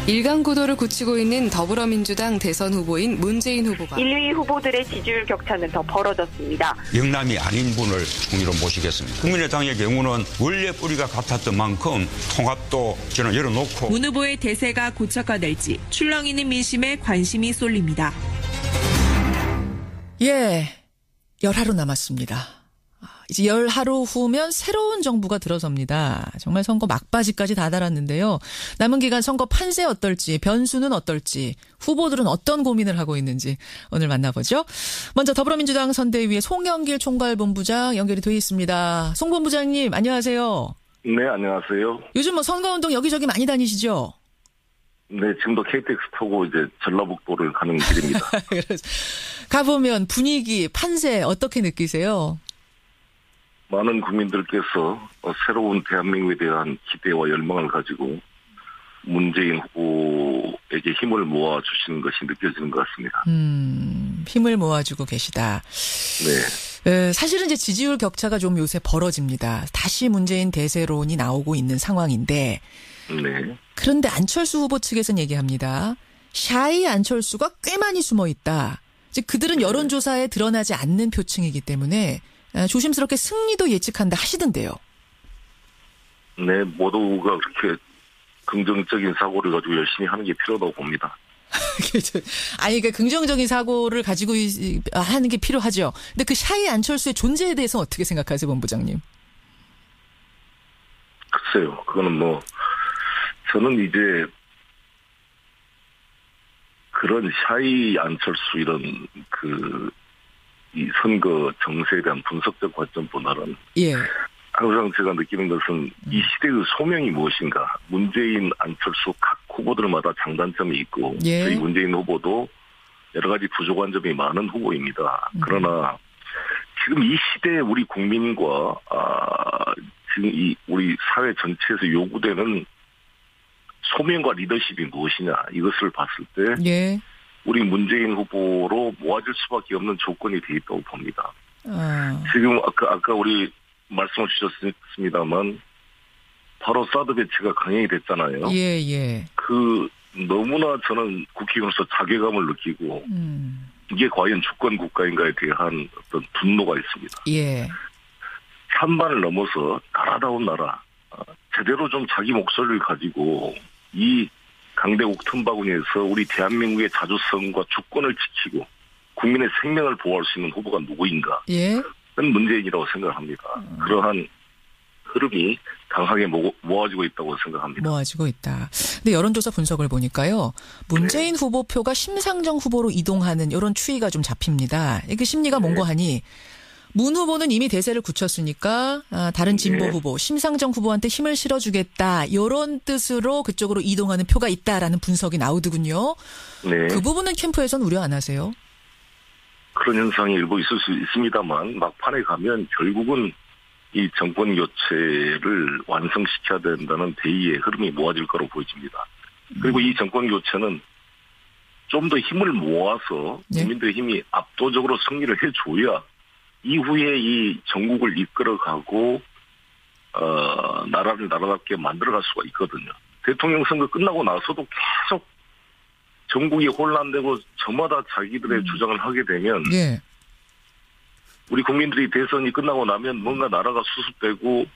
일강구도를 굳히고 있는 더불어민주당 대선 후보인 문재인 후보가 1, 2위 후보들의 지지율 격차는 더 벌어졌습니다. 영남이 아닌 분을 총리로 모시겠습니다. 국민의당의 경우는 원래 뿌리가 같았던 만큼 통합도 저는 열어놓고 문 후보의 대세가 고착화될지 출렁이는 민심에 관심이 쏠립니다. 예, 열하루 남았습니다. 이제 열하루 후면 새로운 정부가 들어섭니다. 정말 선거 막바지까지 다다랐는데요. 남은 기간 선거 판세 어떨지, 변수는 어떨지, 후보들은 어떤 고민을 하고 있는지 오늘 만나보죠. 먼저 더불어민주당 선대위의 송영길 총괄본부장 연결이 돼 있습니다. 송 본부장님 안녕하세요. 네, 안녕하세요. 요즘 뭐 선거운동 여기저기 많이 다니시죠? 네, 지금도 KTX 타고 이제 전라북도를 가는 길입니다. 가보면 분위기, 판세 어떻게 느끼세요? 많은 국민들께서 새로운 대한민국에 대한 기대와 열망을 가지고 문재인 후보에게 힘을 모아주시는 것이 느껴지는 것 같습니다. 힘을 모아주고 계시다. 네. 사실은 이제 지지율 격차가 좀 요새 벌어집니다. 다시 문재인 대세론이 나오고 있는 상황인데. 네. 그런데 안철수 후보 측에서는 얘기합니다. 샤이 안철수가 꽤 많이 숨어 있다. 즉 그들은 여론조사에 드러나지 않는 표층이기 때문에 조심스럽게 승리도 예측한다 하시던데요. 네, 모두가 그렇게 긍정적인 사고를 가지고 열심히 하는 게 필요하다고 봅니다. 아니, 그러니까 긍정적인 사고를 가지고 하는 게 필요하죠. 근데 그 샤이 안철수의 존재에 대해서 어떻게 생각하세요, 본부장님? 글쎄요, 그거는 뭐 저는 이제 그런 샤이 안철수 이런 이 선거 정세에 대한 분석적 관점보다는 예. 항상 제가 느끼는 것은 이 시대의 소명이 무엇인가. 문재인, 안철수 각 후보들마다 장단점이 있고 예. 저희 문재인 후보도 여러 가지 부족한 점이 많은 후보입니다. 그러나 지금 이 시대에 우리 국민과 지금 우리 사회 전체에서 요구되는 소명과 리더십이 무엇이냐 이것을 봤을 때 예. 우리 문재인 후보로 모아질 수밖에 없는 조건이 돼 있다고 봅니다. 지금 아까 우리 말씀을 주셨습니다만 바로 사드 배치가 강행이 됐잖아요. 예, 예. 너무나 저는 국회의원으로서 자괴감을 느끼고 이게 과연 주권 국가인가에 대한 어떤 분노가 있습니다. 예. 찬반을 넘어서 나라다운 나라, 제대로 좀 자기 목소리를 가지고 이 강대국 틈바구니에서 우리 대한민국의 자주성과 주권을 지키고 국민의 생명을 보호할 수 있는 후보가 누구인가? 예. 그건 문재인이라고 생각합니다. 그러한 흐름이 강하게 모아지고 있다고 생각합니다. 모아지고 있다. 근데 여론조사 분석을 보니까요. 문재인 네. 후보표가 심상정 후보로 이동하는 이런 추이가 좀 잡힙니다. 그 심리가 뭔고 하니 문 후보는 이미 대세를 굳혔으니까 다른 진보 네. 후보, 심상정 후보한테 힘을 실어주겠다. 이런 뜻으로 그쪽으로 이동하는 표가 있다라는 분석이 나오더군요. 네. 그 부분은 캠프에서는 우려 안 하세요? 그런 현상이 일부 있을 수 있습니다만 막판에 가면 결국은 이 정권 교체를 완성시켜야 된다는 대의의 흐름이 모아질 거로 보여집니다. 그리고 이 정권 교체는 좀 더 힘을 모아서 국민들의 힘이 압도적으로 승리를 해줘야 이후에 이 전국을 이끌어가고 나라를 나라답게 만들어갈 수가 있거든요. 대통령 선거 끝나고 나서도 계속 전국이 혼란되고 저마다 자기들의 주장을 하게 되면 예. 우리 국민들이 대선이 끝나고 나면 뭔가 나라가 수습되고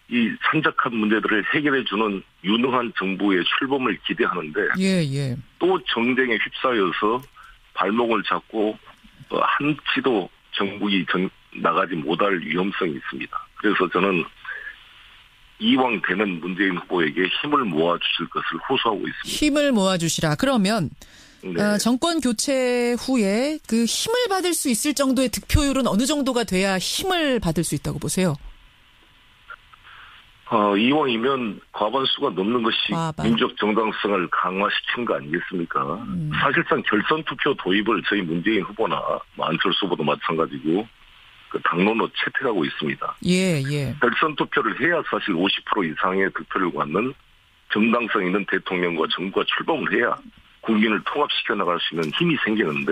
이 산적한 문제들을 해결해주는 유능한 정부의 출범을 기대하는데 예, 예. 또 정쟁에 휩싸여서 발목을 잡고 한치도 정국이 나가지 못할 위험성이 있습니다. 그래서 저는 이왕 되는 문재인 후보에게 힘을 모아주실 것을 호소하고 있습니다. 힘을 모아주시라. 그러면 네. 정권 교체 후에 그 힘을 받을 수 있을 정도의 득표율은 어느 정도가 돼야 힘을 받을 수 있다고 보세요? 이왕이면 과반수가 넘는 것이 민족 정당성을 강화시킨 거 아니겠습니까? 사실상 결선 투표 도입을 저희 문재인 후보나 안철수 후보도 마찬가지고 그 당론으로 채택하고 있습니다. 예, 예. 결선 투표를 해야 사실 50% 이상의 득표를 받는 정당성 있는 대통령과 정부가 출범을 해야 국민을 통합시켜 나갈 수 있는 힘이 생기는데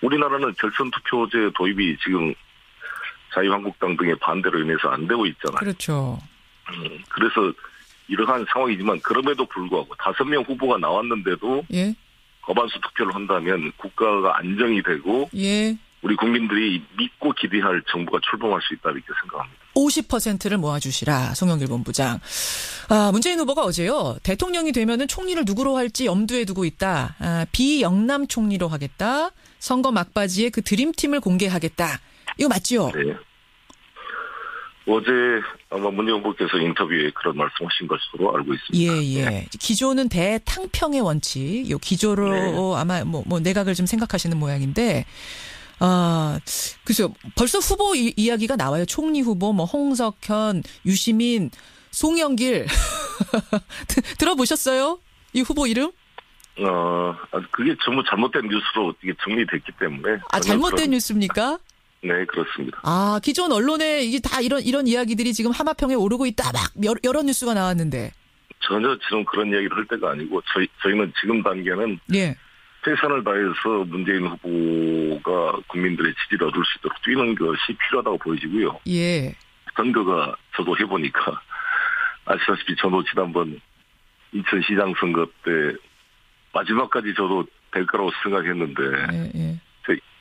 우리나라는 결선 투표제 도입이 지금 자유한국당 등의 반대로 인해서 안 되고 있잖아요. 그렇죠. 그래서 이러한 상황이지만 그럼에도 불구하고 5명 후보가 나왔는데도 예. 과반수 투표를 한다면 국가가 안정이 되고 예. 우리 국민들이 믿고 기대할 정부가 출범할 수 있다 이렇게 생각합니다. 50%를 모아주시라, 송영길 본부장. 문재인 후보가 어제요, 대통령이 되면은 총리를 누구로 할지 염두에 두고 있다. 비영남 총리로 하겠다. 선거 막바지에 그 드림팀을 공개하겠다. 이거 맞죠? 네. 어제 아마 문재인 후보께서 인터뷰에 그런 말씀하신 것으로 알고 있습니다. 예. 기조는 대탕평의 원칙. 요 기조로 네. 아마 뭐 내각을 좀 생각하시는 모양인데, 글쎄요. 벌써 후보 이야기가 나와요. 총리 후보, 뭐 홍석현, 유시민, 송영길. 들어보셨어요? 이 후보 이름? 그게 전부 잘못된 뉴스로 이게 정리됐기 때문에. 잘못된 뉴스입니까? 네, 그렇습니다. 기존 언론에 이게 다 이런 이야기들이 지금 하마평에 오르고 있다. 막 여러 뉴스가 나왔는데. 전혀 지금 그런 이야기를 할 때가 아니고 저희는 지금 단계는 예. 최선을 다해서 문재인 후보가 국민들의 지지를 얻을 수 있도록 뛰는 것이 필요하다고 보여지고요. 예. 선거가 저도 해보니까 아시다시피 저도 지난번 인천시장 선거 때 마지막까지 저도 될 거라고 생각했는데 예.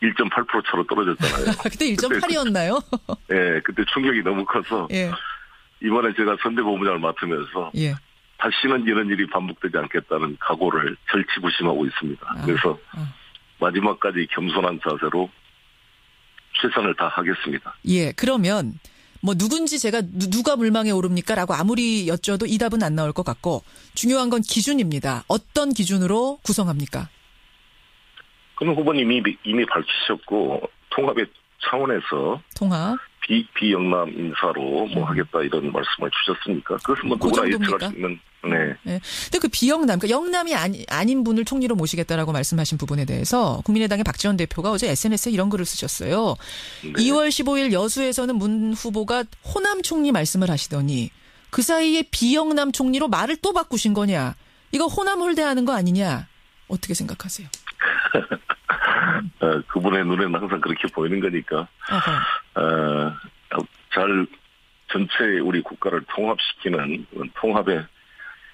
1.8% 차로 떨어졌잖아요. 그때 1.8이었나요? 네, 그때 충격이 너무 커서 예. 이번에 제가 선대본부장을 맡으면서 예. 다시는 이런 일이 반복되지 않겠다는 각오를 절치부심하고 있습니다. 그래서 마지막까지 겸손한 자세로 최선을 다하겠습니다. 예, 그러면 뭐 누군지 제가 누가 물망에 오릅니까? 라고 아무리 여쭤도 이 답은 안 나올 것 같고 중요한 건 기준입니다. 어떤 기준으로 구성합니까? 그럼 후보님이 이미 밝히셨고 통합의 차원에서 통합. 비영남 인사로 뭐 하겠다 이런 말씀을 주셨으니까 그것은 뭐 누구나 예측할 수 있는. 네. 근데 그 비영남, 그러니까 영남이 아닌 분을 총리로 모시겠다라고 말씀하신 부분에 대해서 국민의당의 박지원 대표가 어제 SNS에 이런 글을 쓰셨어요. 네. 2월 15일 여수에서는 문 후보가 호남 총리 말씀을 하시더니 그 사이에 비영남 총리로 말을 또 바꾸신 거냐? 이거 호남 홀대하는 거 아니냐? 어떻게 생각하세요? 그분의 눈에는 항상 그렇게 보이는 거니까 잘 전체 우리 국가를 통합시키는 통합의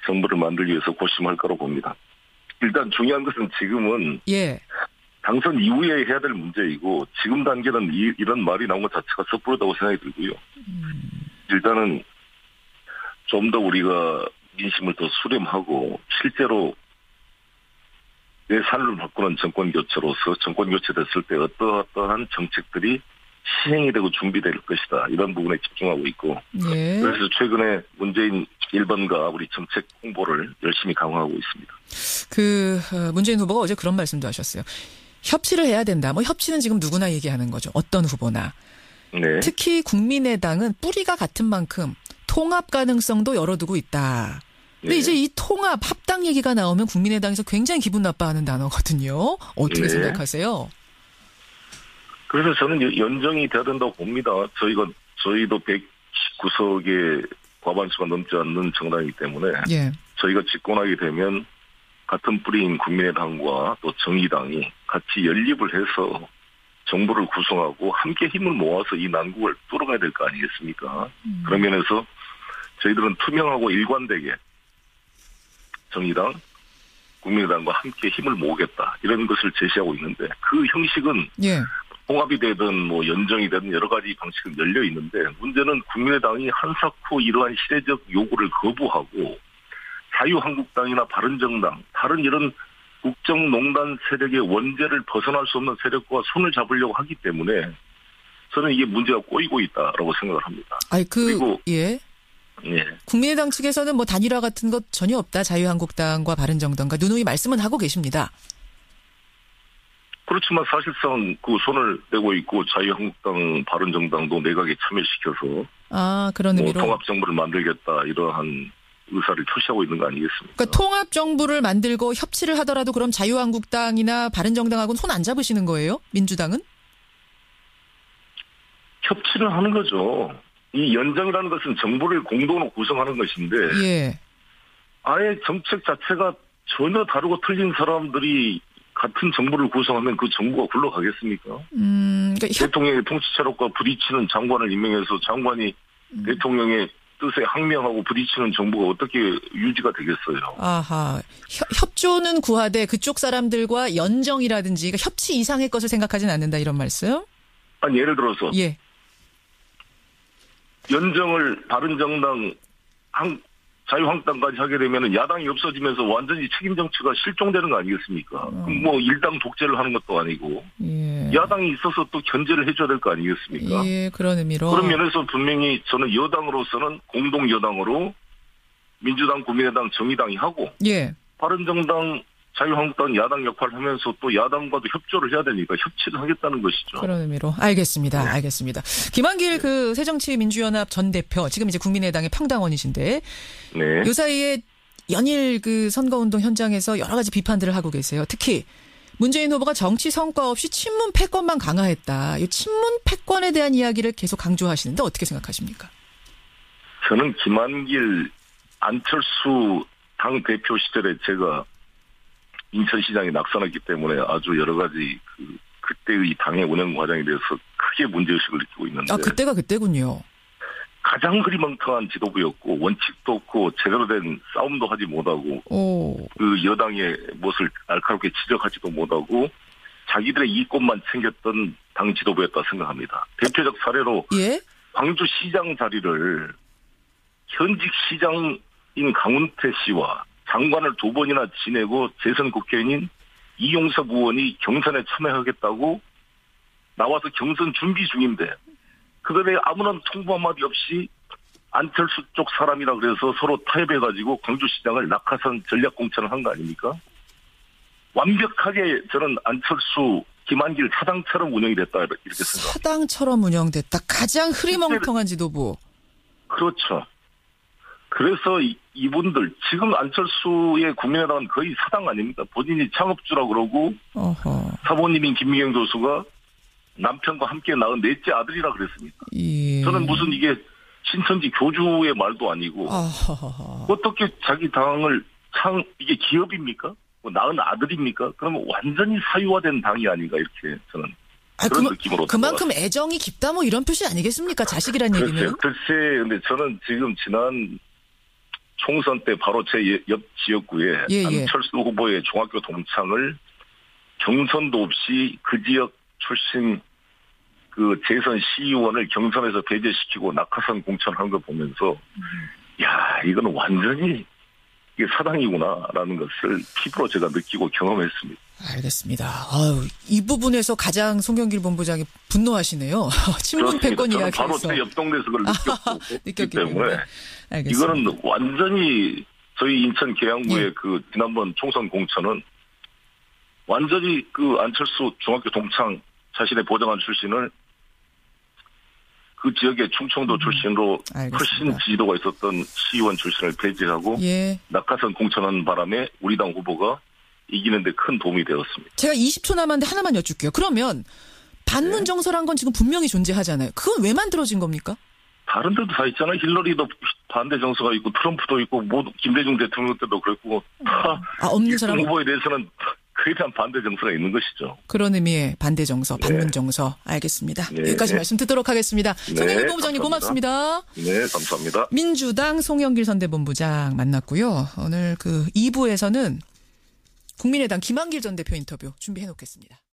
정부를 만들기 위해서 고심할 거로 봅니다. 일단 중요한 것은 지금은 예. 당선 이후에 해야 될 문제이고 지금 단계는 이런 말이 나온 것 자체가 섣부르다고 생각이 들고요. 일단은 좀 더 우리가 민심을 더 수렴하고 실제로 내 삶을 바꾸는 정권교체로서 정권교체됐을 때 어떠한 정책들이 시행이 되고 준비될 것이다. 이런 부분에 집중하고 있고 예. 그래서 최근에 문재인 1번가 우리 정책 홍보를 열심히 강화하고 있습니다. 문재인 후보가 어제 그런 말씀도 하셨어요. 협치를 해야 된다. 뭐 협치는 지금 누구나 얘기하는 거죠. 어떤 후보나. 네. 특히 국민의당은 뿌리가 같은 만큼 통합 가능성도 열어두고 있다. 근데 네. 이제 이 통합, 합당 얘기가 나오면 국민의당에서 굉장히 기분 나빠하는 단어거든요. 어떻게 네. 생각하세요? 그래서 저는 연정이 돼야 된다고 봅니다. 저희도 119석의 과반수가 넘지 않는 정당이기 때문에 예. 저희가 집권하게 되면 같은 뿌리인 국민의당과 또 정의당이 같이 연립을 해서 정부를 구성하고 함께 힘을 모아서 이 난국을 뚫어가야 될 거 아니겠습니까? 그런 면에서 저희들은 투명하고 일관되게 정의당, 국민의당과 함께 힘을 모으겠다 이런 것을 제시하고 있는데 그 형식은 예. 통합이 되든 뭐 연정이 되든 여러 가지 방식은 열려 있는데 문제는 국민의당이 한사코 이러한 시대적 요구를 거부하고 자유한국당이나 바른정당 다른 이런 국정농단 세력의 원죄를 벗어날 수 없는 세력과 손을 잡으려고 하기 때문에 저는 이게 문제가 꼬이고 있다라고 생각을 합니다. 그리고 예. 예. 국민의당 측에서는 뭐 단일화 같은 것 전혀 없다. 자유한국당과 바른정당과 누누이 말씀은 하고 계십니다. 그렇지만 사실상 그 손을 떼고 있고 자유한국당, 바른정당도 내각에 참여시켜서 그런 의미로 통합정부를 만들겠다 이러한 의사를 표시하고 있는 거 아니겠습니까? 그러니까 통합정부를 만들고 협치를 하더라도 그럼 자유한국당이나 바른정당하고는 손 안 잡으시는 거예요? 민주당은? 협치를 하는 거죠. 이 연정이라는 것은 정부를 공동으로 구성하는 것인데 예. 아예 정책 자체가 전혀 다르고 틀린 사람들이 같은 정부를 구성하면 그 정부가 굴러가겠습니까? 그러니까 대통령의 통치 체력과 부딪히는 장관을 임명해서 장관이 대통령의 뜻에 항명하고 부딪히는 정부가 어떻게 유지가 되겠어요? 아하. 협조는 구하되 그쪽 사람들과 연정이라든지 그러니까 협치 이상의 것을 생각하진 않는다 이런 말씀? 아니 예를 들어서 예. 연정을 바른정당, 자유한국당까지 하게 되면 야당이 없어지면서 완전히 책임 정치가 실종되는 거 아니겠습니까? 그럼 뭐 일당 독재를 하는 것도 아니고 예. 야당이 있어서 또 견제를 해줘야 될 거 아니겠습니까? 예, 그런 의미로. 그런 면에서 분명히 저는 여당으로서는 공동 여당으로 민주당, 국민의당, 정의당이 하고 예. 바른정당, 자유한국당 야당 역할을 하면서 또 야당과도 협조를 해야 되니까 협치를 하겠다는 것이죠. 그런 의미로. 알겠습니다. 네. 알겠습니다. 김한길 그 새정치민주연합 전 대표, 지금 이제 국민의당의 평당원이신데, 네. 요 사이에 연일 그 선거운동 현장에서 여러 가지 비판들을 하고 계세요. 특히 문재인 후보가 정치 성과 없이 친문 패권만 강화했다. 이 친문 패권에 대한 이야기를 계속 강조하시는데 어떻게 생각하십니까? 저는 김한길, 안철수 당 대표 시절에 제가 인천시장에 낙선했기 때문에 아주 여러 가지 그때의 당의 운영 과정에 대해서 크게 문제의식을 느끼고 있는데. 아, 그때가 그때군요. 가장 흐리멍텅한 지도부였고 원칙도 없고 제대로 된 싸움도 하지 못하고 그 여당의 무엇을 날카롭게 지적하지도 못하고 자기들의 이익권만 챙겼던 당 지도부였다 생각합니다. 대표적 사례로 예? 광주시장 자리를 현직 시장인 강훈태 씨와 장관을 2번이나 지내고 재선 국회의원인 이용섭 의원이 경선에 참여하겠다고 나와서 경선 준비 중인데 그들의 아무런 통보 한마디 없이 안철수 쪽 사람이라 그래서 서로 타협해가지고 광주시장을 낙하산 전략공천을 한 거 아닙니까? 완벽하게 저는 안철수, 김한길 사당처럼 운영이 됐다 이렇게 생각합니다. 사당처럼 운영됐다. 가장 흐리멍텅한 지도부. 그렇죠. 그래서 이분들 지금 안철수의 국민의당은 거의 사당 아닙니까? 본인이 창업주라고 그러고 어허. 사모님인 김미경 교수가 남편과 함께 낳은 넷째 아들이라 그랬습니다. 예. 저는 무슨 이게 신천지 교주의 말도 아니고 어허허허. 어떻게 자기 당을 이게 기업입니까? 뭐 낳은 아들입니까? 그러면 완전히 사유화된 당이 아닌가 이렇게 저는 그런 느낌으로 그만큼 애정이 깊다 뭐 이런 표시 아니겠습니까? 자식이란 얘기는. 글쎄 근데 저는 지금 지난 총선 때 바로 제 옆 지역구에 예. 안철수 후보의 중학교 동창을 경선도 없이 그 지역 출신 그 재선 시의원을 경선에서 배제시키고 낙하산 공천한 걸 보면서 야 이거는 완전히 이게 사당이구나라는 것을 피부로 제가 느끼고 경험했습니다. 알겠습니다. 아유, 이 부분에서 가장 송영길 본부장이 분노하시네요. 친문 패권 이야기에서. 바로 제 옆 동네에서 그걸 느꼈기 때문에 알겠습니다. 이거는 완전히 저희 인천 계양구의 예. 그 지난번 총선 공천은 완전히 그 안철수 중학교 동창 자신의 보좌관 출신을 그 지역의 충청도 출신으로 알겠습니다. 훨씬 지지도가 있었던 시의원 출신을 배제하고 예. 낙하산 공천한 바람에 우리 당 후보가 이기는 데 큰 도움이 되었습니다. 제가 20초 남았는데 하나만 여쭐게요. 그러면 반문 정서란 건 지금 분명히 존재하잖아요. 그건 왜 만들어진 겁니까? 다른 데도 다 있잖아요. 힐러리도 반대 정서가 있고 트럼프도 있고 모두 김대중 대통령 때도 그랬고 없는 사람 후보에 대해서는 그에 대한 반대 정서가 있는 것이죠. 그런 의미의 반대 정서, 반문 정서. 알겠습니다. 네. 여기까지 말씀 듣도록 하겠습니다. 네, 송영길 본부장님 고맙습니다. 네, 감사합니다. 민주당 송영길 선대본부장 만났고요. 오늘 그 2부에서는 국민의당 김한길 전 대표 인터뷰 준비해 놓겠습니다.